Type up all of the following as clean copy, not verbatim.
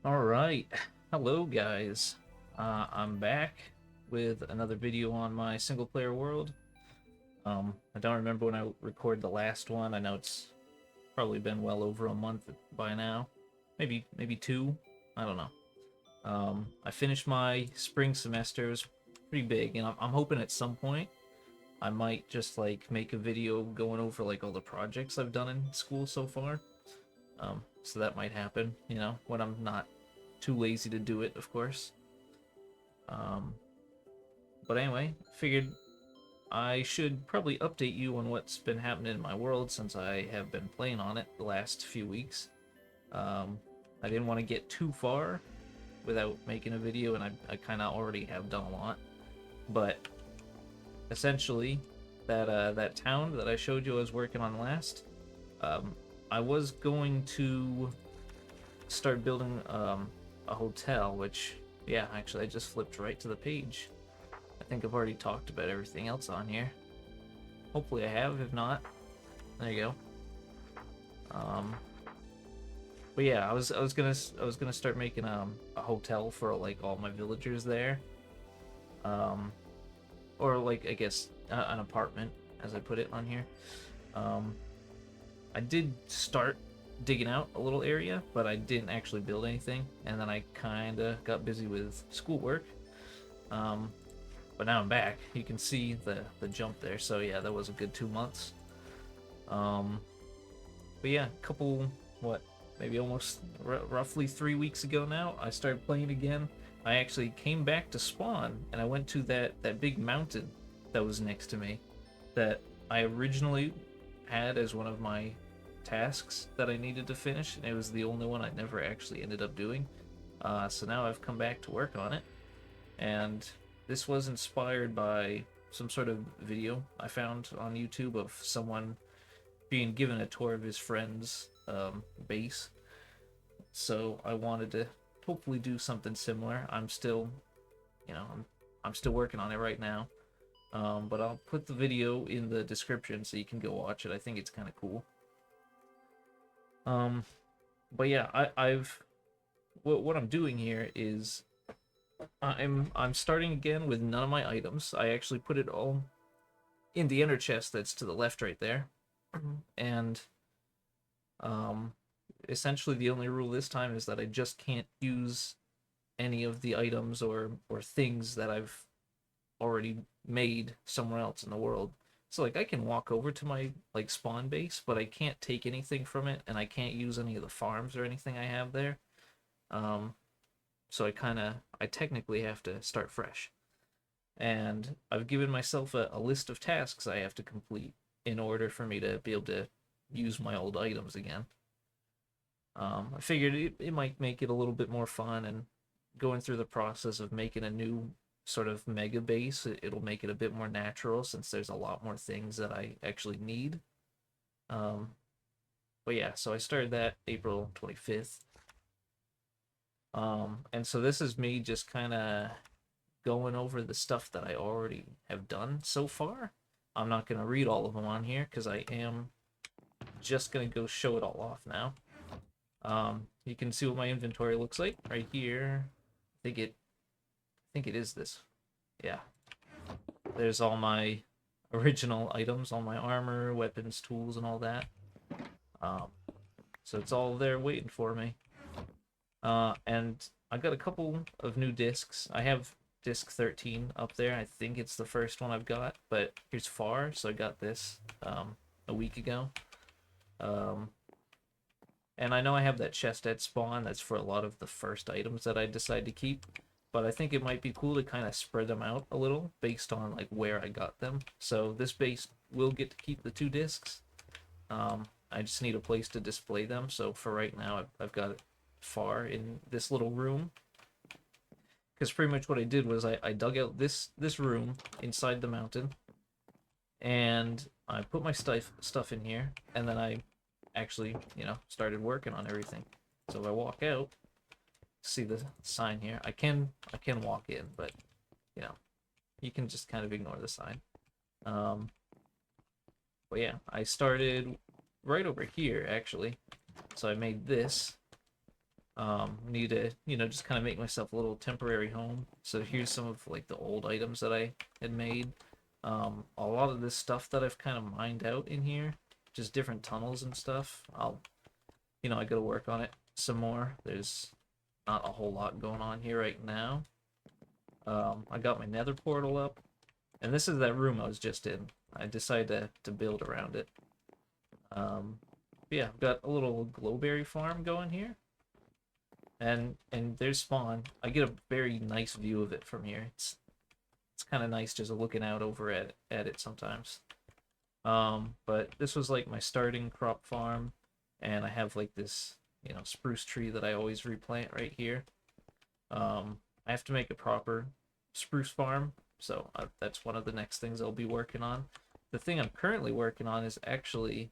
Alright, hello guys. I'm back with another video on my single player world. I don't remember when I recorded the last one. I know it's probably been well over a month by now. Maybe two. I don't know. I finished my spring semester. It was pretty big, and I'm hoping at some point I might just like make a video going over like all the projects I've done in school so far. So that might happen, when I'm not too lazy to do it, of course. Um, but anyway, figured I should probably update you on what's been happening in my world since I have been playing on it the last few weeks. Um, I didn't want to get too far without making a video, and I kind of already have done a lot. But essentially, that town that I showed you I was working on last, um, I was going to start building a hotel, which, yeah, actually I just flipped right to the page. I think I've already talked about everything else on here. Hopefully I have. If not, there you go. But yeah, I was gonna start making a hotel for like all my villagers there, um, or like I guess an apartment, as I put it on here. Um, I did start digging out a little area, but I didn't actually build anything, and then I kind of got busy with schoolwork. Um, but now I'm back. You can see the jump there. So yeah, that was a good 2 months. Um, but yeah, a couple what maybe almost roughly 3 weeks ago now, I started playing again. I actually came back to spawn, and I went to that big mountain that was next to me, that I originally had as one of my tasks that I needed to finish, and it was the only one I never actually ended up doing. So now I've come back to work on it, and this was inspired by some sort of video I found on YouTube of someone being given a tour of his friend's base. So I wanted to hopefully do something similar. I'm still, I'm still working on it right now. But I'll put the video in the description so you can go watch it. I think it's kind of cool. Um, but yeah, I've what I'm doing here is I'm starting again with none of my items. I actually put it all in the inner chest that's to the left right there. And um essentially the only rule this time is that I just can't use any of the items or things that I've already made somewhere else in the world. So like I can walk over to my like spawn base, but I can't take anything from it, and I can't use any of the farms or anything I have there. Um, so I technically have to start fresh. And I've given myself a list of tasks I have to complete in order for me to be able to use my old items again. I figured it might make it a little bit more fun, and going through the process of making a new sort of mega base, it'll make it a bit more natural since there's a lot more things that I actually need. Um, but yeah, so I started that April 25th. And so this is me just kind of going over the stuff that I already have done so far. I'm not going to read all of them on here because I am just going to go show it all off now. You can see what my inventory looks like right here. I think it is this. Yeah. There's all my original items, all my armor, weapons, tools, and all that. Um, so it's all there waiting for me. And I got a couple of new discs. I have disc 13 up there. I think it's the first one I've got, but here's far, so I got this a week ago. Um, and I know I have that chest at spawn that's for a lot of the first items that I decide to keep, but I think it might be cool to kind of spread them out a little based on like where I got them. So this base will get to keep the two discs. I just need a place to display them. So for right now, I've got it far in this little room. Because pretty much what I did was I dug out this room inside the mountain, and I put my stuff in here, and then I actually started working on everything. So if I walk out, see the sign here. I can walk in, but you know you can just kind of ignore the sign. Um, but yeah, I started right over here actually. So I made this, Need to, just kind of make myself a little temporary home. So here's some of like the old items that I had made. A lot of this stuff that I've kind of mined out in here, just different tunnels and stuff. I gotta work on it some more. There's not a whole lot going on here right now. I got my nether portal up, and this is that room I was just in. I decided to build around it. Yeah, I've got a little glowberry farm going here. And there's spawn. I get a very nice view of it from here. It's kind of nice just looking out over at it sometimes. But this was like my starting crop farm, and I have like this, spruce tree that I always replant right here. I have to make a proper spruce farm, so that's one of the next things I'll be working on. The thing I'm currently working on is actually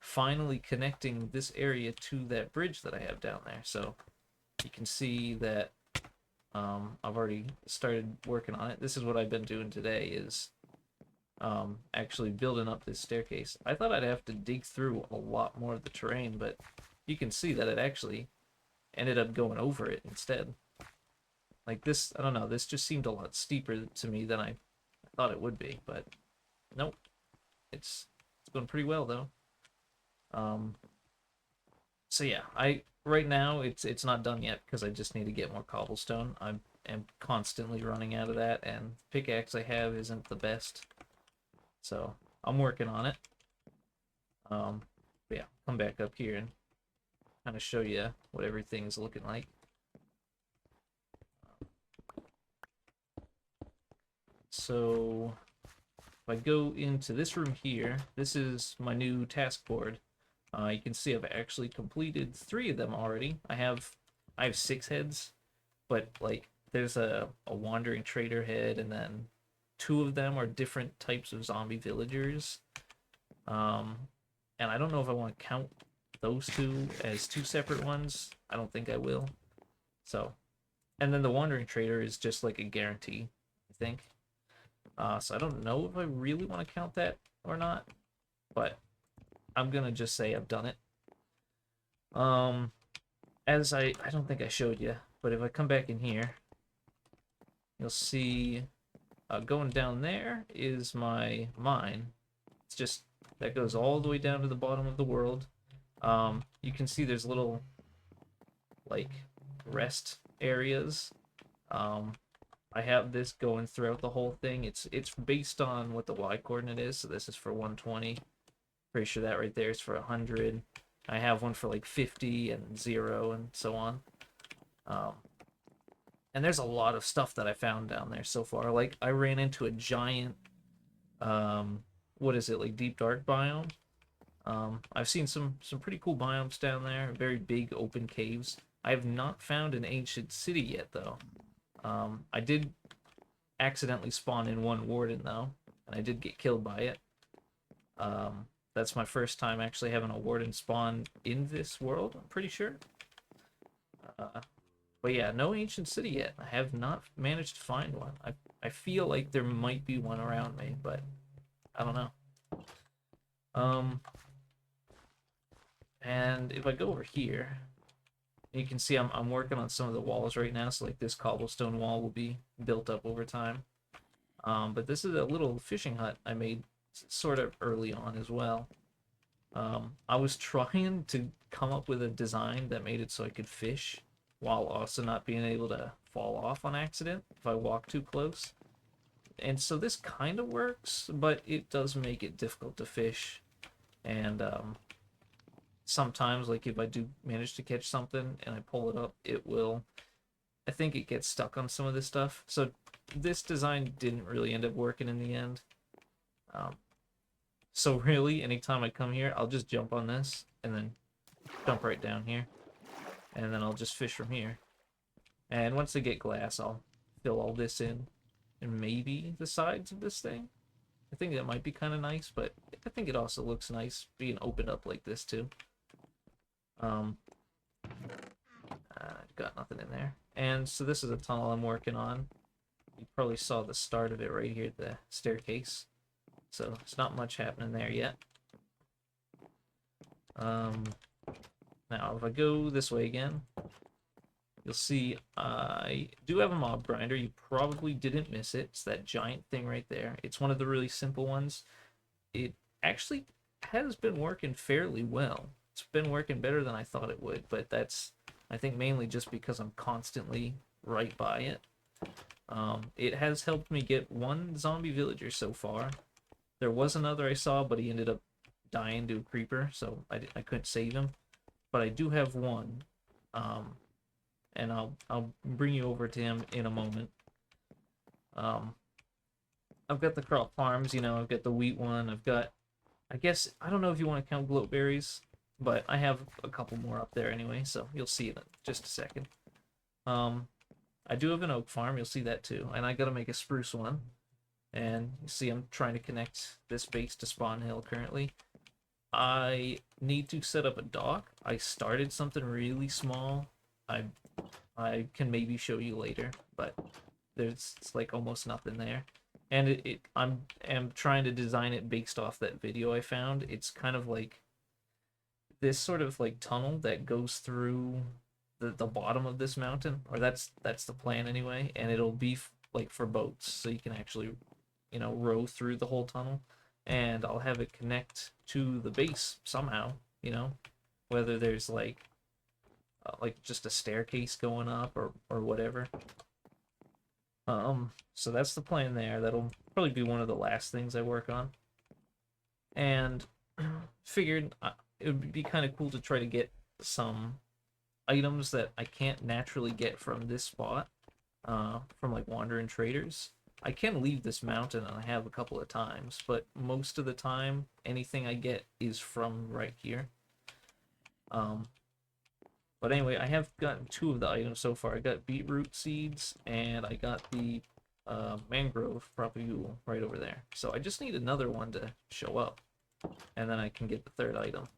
finally connecting this area to that bridge that I have down there. So you can see that I've already started working on it. This is what I've been doing today is actually building up this staircase. I thought I'd have to dig through a lot more of the terrain, but you can see that it actually ended up going over it instead. Like this, I don't know, this just seemed a lot steeper to me than I thought it would be, but nope. It's going pretty well though. So yeah, right now it's not done yet because I just need to get more cobblestone. I am constantly running out of that, and pickaxe I have isn't the best. So I'm working on it. But yeah, come back up here and kind of show you what everything's looking like. So if I go into this room here, this is my new task board. You can see I've actually completed 3 of them already. I have 6 heads, but like there's a wandering trader head, and then 2 of them are different types of zombie villagers. And I don't know if I want to count those 2 as 2 separate ones. I don't think I will. So, and then the wandering trader is just like a guarantee, I think. So I don't know if I really want to count that or not, but I'm gonna just say I've done it. As I don't think I showed you, but if I come back in here, you'll see going down there is my mine. It's just that goes all the way down to the bottom of the world. You can see there's little like rest areas. I have this going throughout the whole thing. It's based on what the Y coordinate is. So this is for 120. Pretty sure that right there is for 100. I have one for like 50 and 0 and so on. And there's a lot of stuff that I found down there so far. Like I ran into a giant, what is it, like deep dark biome. I've seen some pretty cool biomes down there. Very big open caves. I have not found an ancient city yet though. I did accidentally spawn in one warden though, and I did get killed by it. That's my first time actually having a warden spawn in this world, I'm pretty sure. But yeah, no ancient city yet. I have not managed to find one. I feel like there might be one around me, but I don't know. And if I go over here, you can see I'm working on some of the walls right now. So like this cobblestone wall will be built up over time. But this is a little fishing hut I made sort of early on as well. I was trying to come up with a design that made it so I could fish while also not being able to fall off on accident if I walk too close. And so this kind of works, but it does make it difficult to fish. And sometimes, like if I do manage to catch something and I pull it up, it will, I think it gets stuck on some of this stuff. So this design didn't really end up working in the end. So really, anytime I come here, I'll just jump on this and then jump right down here. And then I'll just fish from here. And once I get glass, I'll fill all this in. And maybe the sides of this thing. I think that might be kind of nice, but I think it also looks nice being opened up like this too. Got nothing in there. And so this is a tunnel I'm working on. You probably saw the start of it right here, the staircase. So it's not much happening there yet. Now if I go this way again, you'll see I do have a mob grinder. You probably didn't miss it. It's that giant thing right there. It's one of the really simple ones. It actually has been working fairly well. It's been working better than I thought it would, but that's, I think, mainly just because I'm constantly right by it. It has helped me get one zombie villager so far. There was another I saw, but he ended up dying to a creeper, so I couldn't save him. But I do have one, and I'll bring you over to him in a moment. I've got the crop farms, you know, I've got the wheat one, I've got, I guess, I don't know if you want to count gloatberries, but I have a couple more up there anyway, so you'll see it in just a second. I do have an oak farm, you'll see that too, and I gotta make a spruce one. And you see I'm trying to connect this base to Spawn Hill currently. I need to set up a dock. I started something really small. I can maybe show you later, but there's like almost nothing there. And I'm trying to design it based off that video I found. It's kind of like this sort of like tunnel that goes through the bottom of this mountain, or that's the plan anyway, and it'll be like for boats, so you can actually, you know, row through the whole tunnel, and I'll have it connect to the base somehow, you know, whether there's like just a staircase going up or whatever. So that's the plan there. That'll probably be one of the last things I work on, and figured it would be kind of cool to try to get some items that I can't naturally get from this spot, from like wandering traders. I can leave this mountain, and I have a couple of times, but most of the time, anything I get is from right here. But anyway, I have gotten 2 of the items so far. I got beetroot seeds, and I got the mangrove propagule right over there. So I just need another one to show up, and then I can get the 3rd item.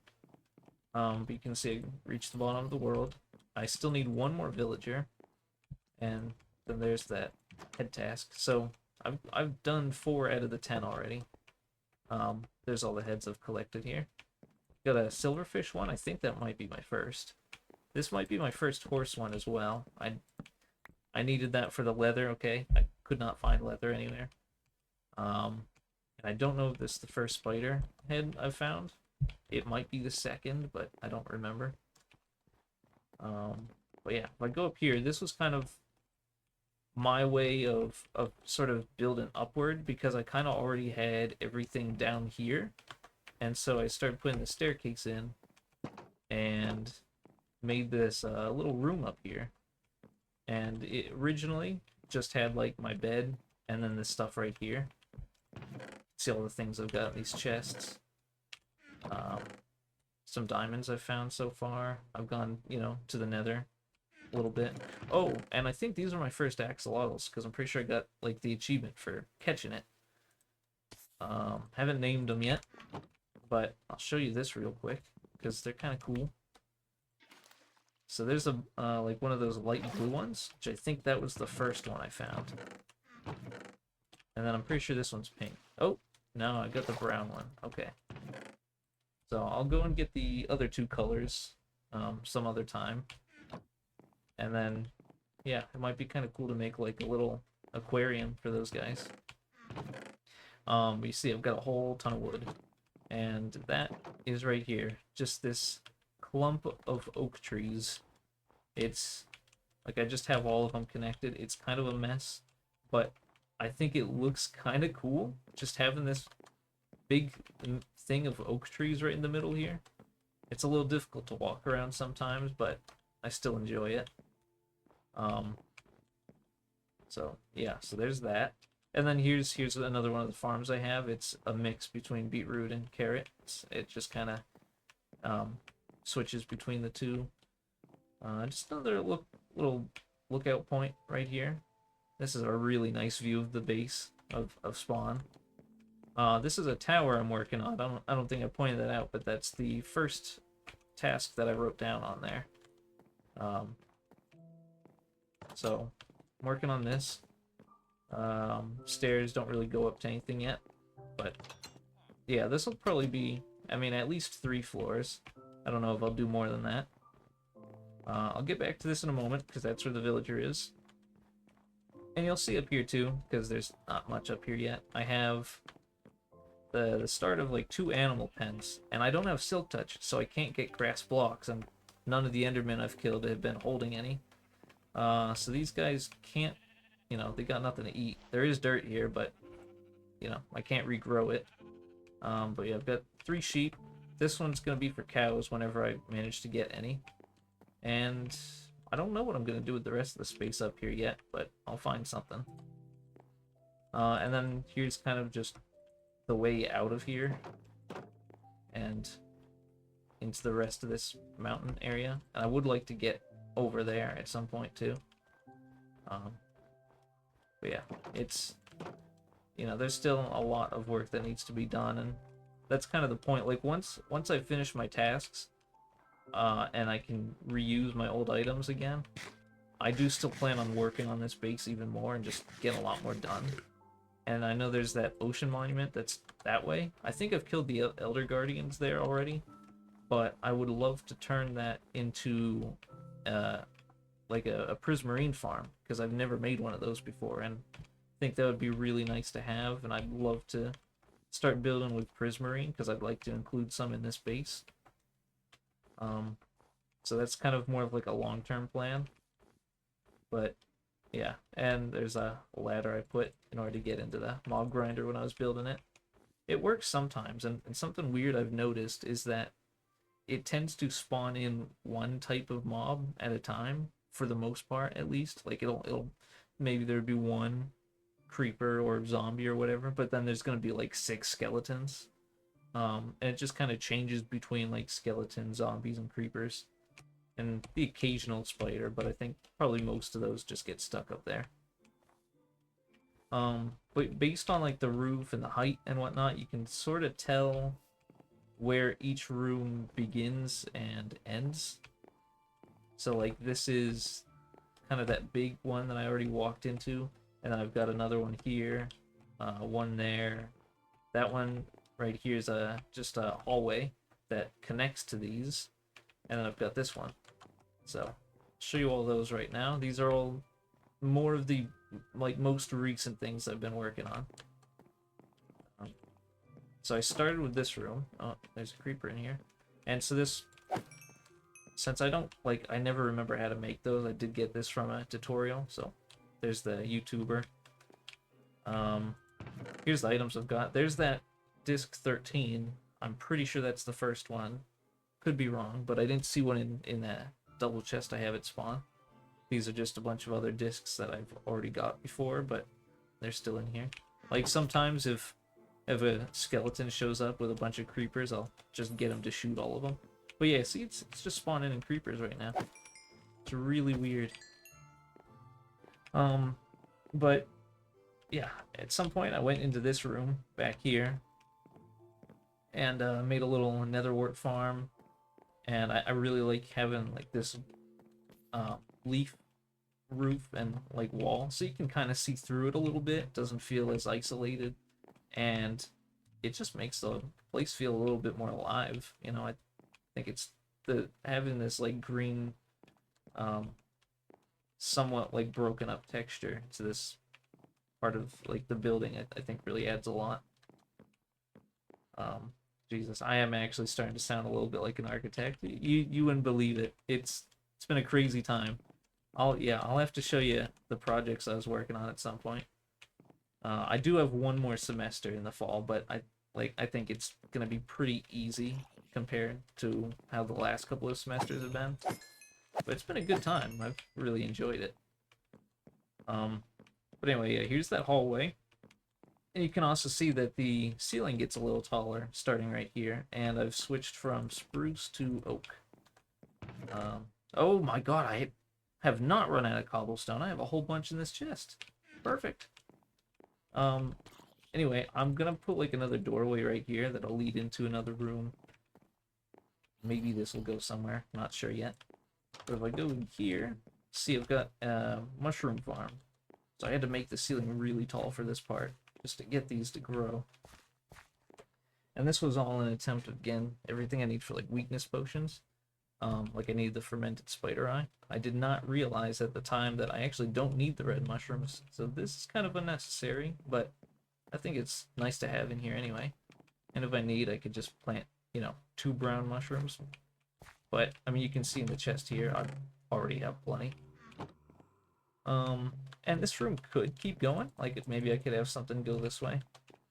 But you can see I reached the bottom of the world. I still need 1 more villager, and then there's that head task. So I've done 4 out of the 10 already. There's all the heads I've collected here. Got a silverfish one. I think that might be my first. This might be my first horse one as well. I needed that for the leather. Okay, I could not find leather anywhere. And I don't know if this is the first spider head I've found. It might be the second, but I don't remember. But yeah, if I go up here, this was kind of my way of sort of building upward, because I kind of already had everything down here, and so I started putting the staircase in and made this little room up here. And it originally just had like my bed and then this stuff right here. See all the things I've got in these chests. Some diamonds I've found so far. I've gone, you know, to the nether a little bit. Oh, and I think these are my first axolotls, because I'm pretty sure I got like the achievement for catching it. Haven't named them yet, but I'll show you this real quick, because they're kind of cool. So there's a like one of those light blue ones, which I think that was the first one I found. And then I'm pretty sure this one's pink. Oh, no, I got the brown one. Okay. So I'll go and get the other 2 colors some other time. And then, yeah, it might be kind of cool to make like a little aquarium for those guys. But you see, I've got a whole ton of wood. And that is right here. Just this clump of oak trees. It's like I just have all of them connected. It's kind of a mess, but I think it looks kind of cool just having this big thing of oak trees right in the middle here. It's a little difficult to walk around sometimes, but I still enjoy it. So yeah, so there's that. And then here's another one of the farms I have. It's a mix between beetroot and carrots. It just kind of switches between the 2. Just another little lookout point right here. This is a really nice view of the base of Spawn. This is a tower I'm working on. I don't think I pointed that out, but that's the first task that I wrote down on there. So I'm working on this. Stairs don't really go up to anything yet, but yeah, this will probably be, I mean, at least 3 floors. I don't know if I'll do more than that. I'll get back to this in a moment, because that's where the villager is. And you'll see up here too, because there's not much up here yet. I have the start of like 2 animal pens, and I don't have silk touch, so I can't get grass blocks, and none of the endermen I've killed have been holding any. So these guys can't, you know, they got nothing to eat. There is dirt here, but, you know, I can't regrow it. But yeah, I've got 3 sheep. This one's going to be for cows whenever I manage to get any. And I don't know what I'm going to do with the rest of the space up here yet, but I'll find something. And then here's kind of just the way out of here and into the rest of this mountain area. And I would like to get over there at some point too. But yeah, it's, you know, there's still a lot of work that needs to be done, and that's kind of the point. Like once I finish my tasks, and I can reuse my old items again, I do still plan on working on this base even more and just get a lot more done. And I know there's that ocean monument that's that way. I think I've killed the Elder Guardians there already, but I would love to turn that into like a prismarine farm, because I've never made one of those before, and I think that would be really nice to have, and I'd love to start building with prismarine, because I'd like to include some in this base. So that's kind of more of like a long-term plan. But yeah, and there's a ladder I put in order to get into the mob grinder when I was building it. It works sometimes, and something weird I've noticed is that it tends to spawn in one type of mob at a time, for the most part at least. Like it'll maybe there'd be one creeper or zombie or whatever, but then there's gonna be like 6 skeletons. And it just kind of changes between like skeletons, zombies, and creepers, and the occasional spider, but I think probably most of those just get stuck up there. But based on like the roof and the height and whatnot, you can sort of tell where each room begins and ends. So like this is kind of that big one that I already walked into, and then I've got another one here, one there. That one right here is just a hallway that connects to these, and then I've got this one. So I'll show you all those right now. These are all more of the like most recent things I've been working on. So I started with this room. Oh, there's a creeper in here. And so this, since I don't, like, I never remember how to make those, I did get this from a tutorial. So there's the YouTuber. Here's the items I've got. There's that disc 13. I'm pretty sure that's the first one. Could be wrong, but I didn't see one in that double chest I have at spawn. These are just a bunch of other discs that I've already got before, but they're still in here. Like sometimes if a skeleton shows up with a bunch of creepers, I'll just get him to shoot all of them. But yeah, see, it's just spawning in creepers right now. It's really weird. But yeah, at some point I went into this room back here and made a little netherwort farm, and I really like having like this leaf roof and like wall, so you can kind of see through it a little bit. It doesn't feel as isolated, and it just makes the place feel a little bit more alive. You know, I think it's the having this like green, somewhat like broken up texture to this part of like the building, I think really adds a lot. Jesus, I am actually starting to sound a little bit like an architect. You wouldn't believe it. It's been a crazy time. I'll have to show you the projects I was working on at some point. I do have one more semester in the fall, but I think it's gonna be pretty easy compared to how the last couple of semesters have been. But it's been a good time. I've really enjoyed it. But anyway, yeah, here's that hallway. And you can also see that the ceiling gets a little taller starting right here, and I've switched from spruce to oak. Oh my god, I have not run out of cobblestone. I have a whole bunch in this chest. Perfect. Anyway, I'm gonna put like another doorway right here that'll lead into another room. Maybe this will go somewhere, not sure yet. But if I go in here, see, I've got a mushroom farm. So I had to make the ceiling really tall for this part, just to get these to grow. And this was all an attempt, again, everything I need for like weakness potions. Like I need the fermented spider eye. I did not realize at the time that I actually don't need the red mushrooms, so this is kind of unnecessary, but I think it's nice to have in here anyway. And if I need, I could just plant, 2 brown mushrooms. But, I mean, you can see in the chest here, I already have plenty. And this room could keep going. Like, maybe I could have something go this way.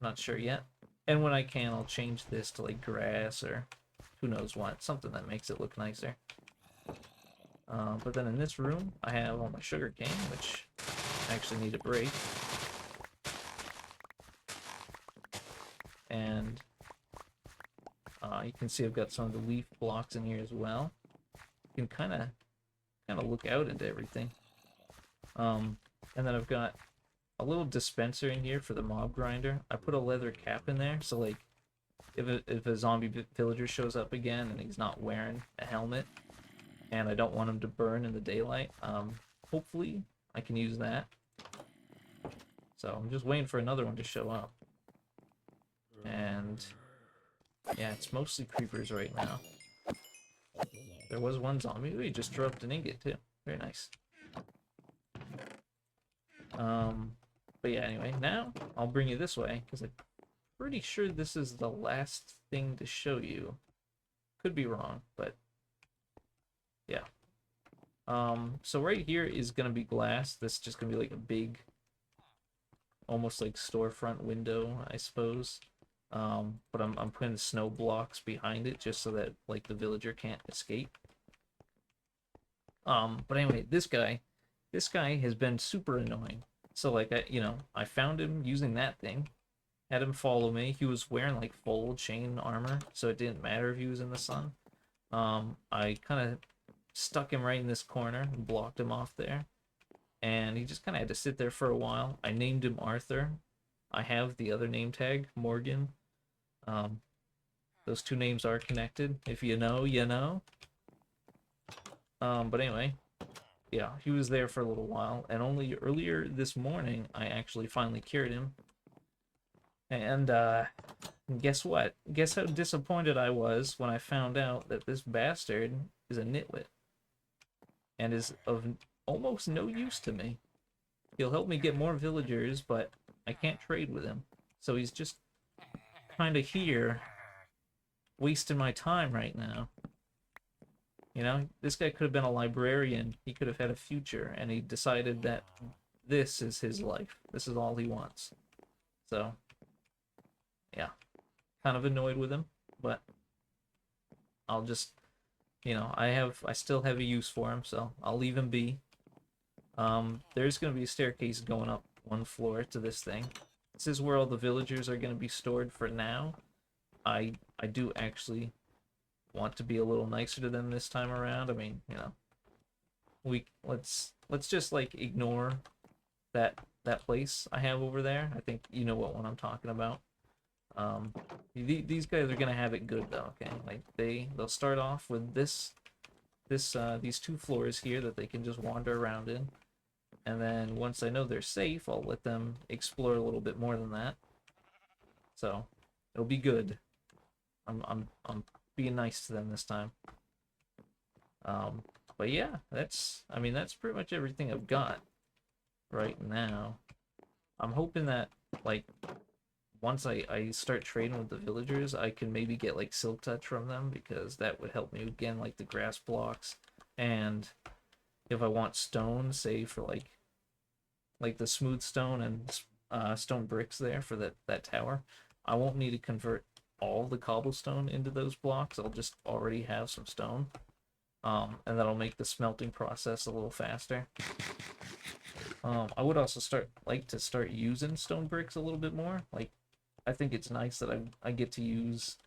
Not sure yet. And when I can, I'll change this to, like, grass or who knows what. Something that makes it look nicer. But then in this room, I have all my sugar cane, which I actually need a break. And you can see I've got some of the leaf blocks in here as well. You can kind of look out into everything. And then I've got a little dispenser in here for the mob grinder. I put a leather cap in there, so like if a zombie villager shows up again and he's not wearing a helmet, and I don't want him to burn in the daylight, hopefully I can use that. So I'm just waiting for another one to show up. And yeah, it's mostly creepers right now. There was one zombie. Ooh, he just dropped an ingot too. Very nice. But yeah, anyway, now I'll bring you this way, because I'm pretty sure this is the last thing to show you. Could be wrong, but yeah. So right here is gonna be glass. This is just gonna be like a big, almost like storefront window, I suppose. But I'm putting snow blocks behind it just so that like the villager can't escape. But anyway, this guy has been super annoying. So like I found him using that thing, had him follow me. He was wearing like full chain armor, so it didn't matter if he was in the sun. I kind of stuck him right in this corner and blocked him off there, and he just kind of had to sit there for a while. I named him Arthur. I have the other name tag, Morgan. Those two names are connected. If you know, you know. But anyway, yeah, he was there for a little while, and only earlier this morning I actually finally cured him. And guess what? Guess how disappointed I was when I found out that this bastard is a nitwit and is of almost no use to me. He'll help me get more villagers, but I can't trade with him. So he's just kind of here, wasting my time right now. You know, this guy could have been a librarian. He could have had a future, and he decided that this is his life. This is all he wants. So, yeah, kind of annoyed with him, but I'll just, I still have a use for him, so I'll leave him be. There's going to be a staircase going up one floor to this thing. This is where all the villagers are going to be stored for now. I do actually want to be a little nicer to them this time around. I mean, let's just like ignore that place I have over there. I think you know what one I'm talking about. These guys are gonna have it good though. Okay, like they'll start off with these 2 floors here that they can just wander around in, and then once I know they're safe, I'll let them explore a little bit more than that. So it'll be good. I'm being nice to them this time. But yeah, that's pretty much everything I've got right now. I'm hoping that like once I start trading with the villagers, I can maybe get like silk touch from them, because that would help me again, like the grass blocks. And if I want stone, say for like the smooth stone and stone bricks there for that tower, I won't need to convert all the cobblestone into those blocks. I'll just already have some stone, and that'll make the smelting process a little faster. I would also start using stone bricks a little bit more. Like, I think it's nice that I get to use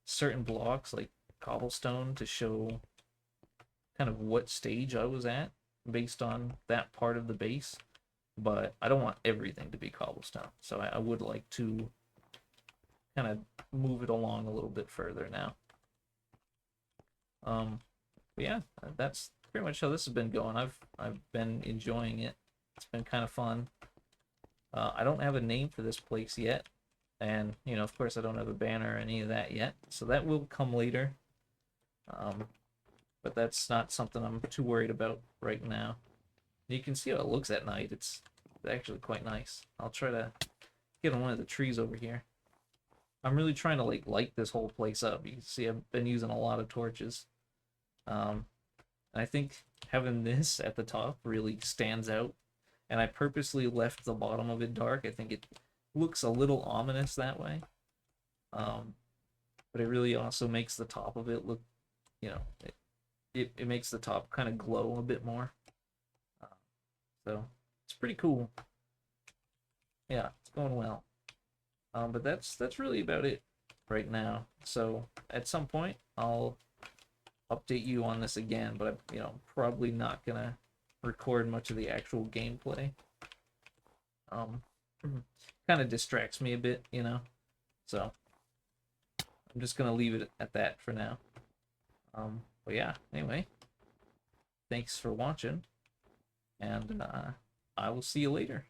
certain blocks like cobblestone to show kind of what stage I was at based on that part of the base, but I don't want everything to be cobblestone, so I would like to kind of move it along a little bit further now. But yeah, that's pretty much how this has been going. I've been enjoying it. It's been kind of fun. I don't have a name for this place yet, and of course I don't have a banner or any of that yet, so that will come later. But but that's not something I'm too worried about right now. You can see how it looks at night. It's actually quite nice. I'll try to get on one of the trees over here. I'm really trying to like light this whole place up. You can see I've been using a lot of torches. And I think having this at the top really stands out. And I purposely left the bottom of it dark. I think it looks a little ominous that way. But it really also makes the top of it look, you know, it makes the top kind of glow a bit more. So it's pretty cool. Yeah, it's going well. But that's really about it right now. So at some point I'll update you on this again, but I'm, probably not gonna record much of the actual gameplay. Kind of distracts me a bit, So I'm just gonna leave it at that for now. But yeah, anyway, thanks for watching, and I will see you later.